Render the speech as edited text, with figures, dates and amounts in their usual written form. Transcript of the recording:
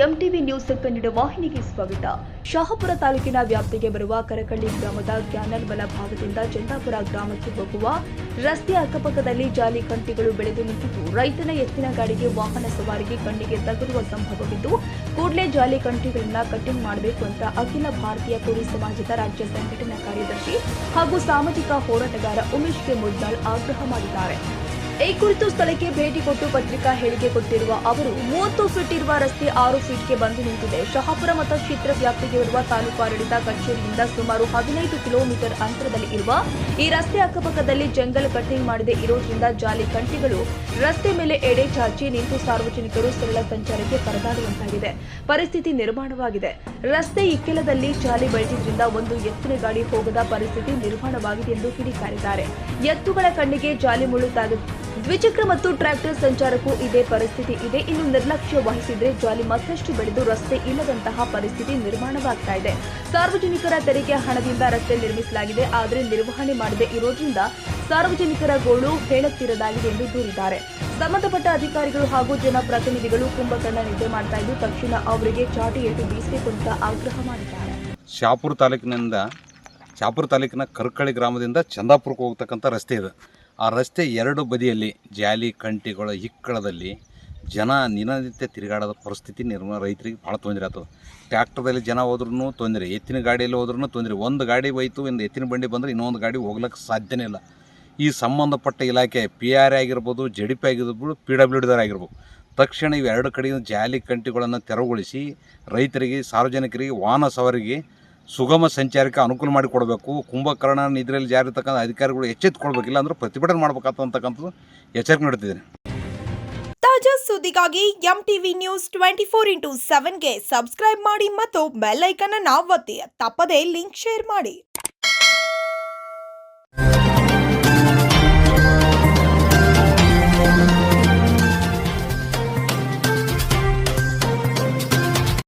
MTV news Kannada ವಾಹಿನಿಗೆ ಸ್ವಾಗತ. ಶಹಾಪುರ ತಾಲೂಕಿನ ವ್ಯಾಪ್ತಿಗೆ ಬರುವ ಕರಕಳ್ಳಿ ಗ್ರಾಮದ ಕ್ಯಾನಲ್ ಬಲಭಾಗದಿಂದ ಚಂದಾಪುರ ಗ್ರಾಮಕ್ಕೆ ಹೋಗುವ ರಸ್ತೆಯ ಅಕ್ಕಪಕ್ಕದಲ್ಲಿ ಜಾಲಿ ಕಂಟಿಗಳು ಬೆಳೆದು ನಿಂತಿದ್ದು ರೈತನ ಎತ್ತಿನ ಗಾಡಿಗೆ ವಾಹನ ಸವಾರಿಗೆ ಕಣ್ಣಿಗೆ ತಗುಲುವ ಸಂಭವವಿದ್ದು ಕೂಡಲೇ ಜಾಲಿ ಕಂಟಿಗಳನ್ನ ಕಟ್ಟಿಂಗ್ ಮಾಡಬೇಕು ಅಂತ ಅಖಿಲ ಭಾರತೀಯ ಕುರಿ ಸಮಾಜದ ರಾಜ್ಯ ಸಂಘಟನಾ ಕಾರ್ಯದರ್ಶಿ ಹಾಗೂ ಸಾಮಾಜಿಕ ಹೋರಾಟಗಾರ ಉಮೇಶ್ ಕೆ ಮುದ್ನಾಳ್ ಆಗ್ರಹ ಮಾಡಿದ್ದಾರೆ. ಈ ಕುರಿತು ಸ್ಥಳಕ್ಕೆ ಭೇಟಿ ಕೊಟ್ಟು ಪತ್ರಿಕಾ ಹೇಳಿಕೆ ಕೊಟ್ಟಿರುವ ಅವರು 30 ಫೀಟ್ ಇರುವ ರಸ್ತೆ 6 ಫೀಟ್ಗೆ ಬಂದು ನಿಂತಿದೆ. ಶಹಾಪುರ ಮತಕ್ಷೇತ್ರ ವ್ಯಾಪ್ತಿಗೆ ಇರುವ ತಾಲೂಕು ಆಡಳಿತ ಕಚೇರಿಯಿಂದ ಸುಮಾರು 15 ಕಿಲೋಮೀಟರ್ ಅಂತರದಲ್ಲಿ ಇರುವ ಈ ರಸ್ತೆ ಅಕ್ಕಪಕ್ಕದಲ್ಲಿ ಜಂಗಲ್ ಕಟ್ಟಿಂಗ್ ಮಾಡದೆ ಇರೋದ್ರಿಂದ ಜಾಲಿ ಕಂಟಿಗಳು ರಸ್ತೆ ಮೇಲೆ ಎಡೆ ಚಾಚಿ ನಿಂತು ಸಾರ್ವಜನಿಕರು ಸರಳ ಸಂಚಾರಕ್ಕೆ ಪರದಾಡುವಂತಾಗಿದೆ ಪರಿಸ್ಥಿತಿ ನಿರ್ಮಾಣವಾಗಿದೆ. ರಸ್ತೆ ಇಕ್ಕೆಲದಲ್ಲಿ ಜಾಲಿ ಬೆಳೆದಿದ್ರಿಂದ ಒಂದು ಎತ್ತಿನ ಗಾಡಿ ಹೋಗದ ಪರಿಸ್ಥಿತಿ ನಿರ್ಮಾಣವಾಗಿದೆ ಎಂದು ಕಿಡಿಕಾರಿದ್ದಾರೆ. ಎತ್ತುಗಳ ಕಣ್ಣಿಗೆ ಜಾಲಿ ಮುಳ್ಳು ದ್ವಿಚಕ್ರ ಮತ್ತು ಟ್ರ್ಯಾಕ್ಟರ್ ಸಂಚಾರಕ್ಕೂ ಇದೇ ಪರಿಸ್ಥಿತಿ ಇದೆ. ಇನ್ನು ನಿರ್ಲಕ್ಷ್ಯ ವಹಿಸಿದ್ರೆ ಜಾಲಿ ಮತ್ತಷ್ಟು ಬೆಳೆದು ರಸ್ತೆ ಇಲ್ಲದಂತಹ ಪರಿಸ್ಥಿತಿ ನಿರ್ಮಾಣವಾಗ್ತಾ ಇದೆ. ಸಾರ್ವಜನಿಕರ ತೆರಿಗೆ ಹಣದಿಂದ ರಸ್ತೆ ನಿರ್ಮಿಸಲಾಗಿದೆ, ಆದರೆ ನಿರ್ವಹಣೆ ಮಾಡದೆ ಇರೋದ್ರಿಂದ ಸಾರ್ವಜನಿಕರ ಗೋಳು ಹೇಳುತ್ತಿರದಾಗಿದೆ ಎಂದು ದೂರಿದ್ದಾರೆ. ಸಂಬಂಧಪಟ್ಟ ಅಧಿಕಾರಿಗಳು ಹಾಗೂ ಜನಪ್ರತಿನಿಧಿಗಳು ಕುಂಭಕರ್ಣ ನಿದ್ದೆ ಮಾಡ್ತಾ ಇದ್ದು ತಕ್ಷಣ ಅವರಿಗೆ ಚಾಟಿ ಏಟು ಬೀಸಬೇಕು ಅಂತ ಆಗ್ರಹ ಮಾಡಿದ್ದಾರೆ. ಶಹಾಪುರ ತಾಲೂಕಿನ ಕರಕಳ್ಳಿ ಗ್ರಾಮದಿಂದ ಚಂದಾಪುರಕ್ಕೆ ಹೋಗ್ತಕ್ಕಂಥ ರಸ್ತೆ ಇದೆ. ಆ ರಸ್ತೆ ಎರಡು ಬದಿಯಲ್ಲಿ ಜಾಲಿ ಕಂಟಿಗಳ ಹಿಕ್ಕಳದಲ್ಲಿ ಜನ ದಿನನಿತ್ಯ ತಿರುಗಾಡೋದ ಪರಿಸ್ಥಿತಿ ರೈತರಿಗೆ ಭಾಳ ತೊಂದರೆ ಆಗ್ತದೆ. ಟ್ರ್ಯಾಕ್ಟರ್ದಲ್ಲಿ ಜನ ಹೋದ್ರೂ ತೊಂದರೆ, ಎತ್ತಿನ ಗಾಡಿಯಲ್ಲಿ ಹೋದ್ರೂ ತೊಂದರೆ. ಒಂದು ಗಾಡಿ ಹೋಯ್ತು, ಒಂದು ಎತ್ತಿನ ಬಂಡಿ ಬಂದರೆ ಇನ್ನೊಂದು ಗಾಡಿ ಹೋಗ್ಲಿಕ್ಕೆ ಸಾಧ್ಯನೇ ಇಲ್ಲ. ಈ ಸಂಬಂಧಪಟ್ಟ ಇಲಾಖೆ PRA ಆಗಿರ್ಬೋದು, JDP ಆಗಿರ್ಬೋದು, PWD ಆಗಿರ್ಬೋದು, ತಕ್ಷಣ ಇವೆರಡು ಕಡೆಯಿಂದ ಜಾಲಿ ಕಂಟಿಗಳನ್ನು ತೆರವುಗೊಳಿಸಿ ರೈತರಿಗೆ, ಸಾರ್ವಜನಿಕರಿಗೆ, ವಾಹನ ಸವಾರಿಗೆ ಸುಗಮ ಸಂಚಾರಕ್ಕೆ ಅನುಕೂಲ ಮಾಡಿಕೊಡಬೇಕು. ಕುಂಭಕರ್ಣ ಇದರಲ್ಲಿ ಜಾರಿ ಇರ್ತಕ್ಕಂಥ ಅಧಿಕಾರಿಗಳು ಎಚ್ಚೆತ್ತುಕೊಳ್ಬೇಕಿಲ್ಲ ಅಂದ್ರೆ ಪ್ರತಿಭಟನೆ ಮಾಡಬೇಕಂತಕ್ಕಂಥದ್ದು ಎಚ್ಚರಿಕೆ ನೀಡುತ್ತಿದ್ದೇನೆ. ತಾಜಾ ಸುದ್ದಿಗಾಗಿ ಎಂಟಿವಿ ನ್ಯೂಸ್ 24x7ಗೆ ಸಬ್ಸ್ಕ್ರೈಬ್ ಮಾಡಿ ಮತ್ತು ಬೆಲ್ ಐಕಾನ್ ಅನ್ನು ಒತ್ತಿ. ತಪ್ಪದೇ ಲಿಂಕ್ ಶೇರ್ ಮಾಡಿ.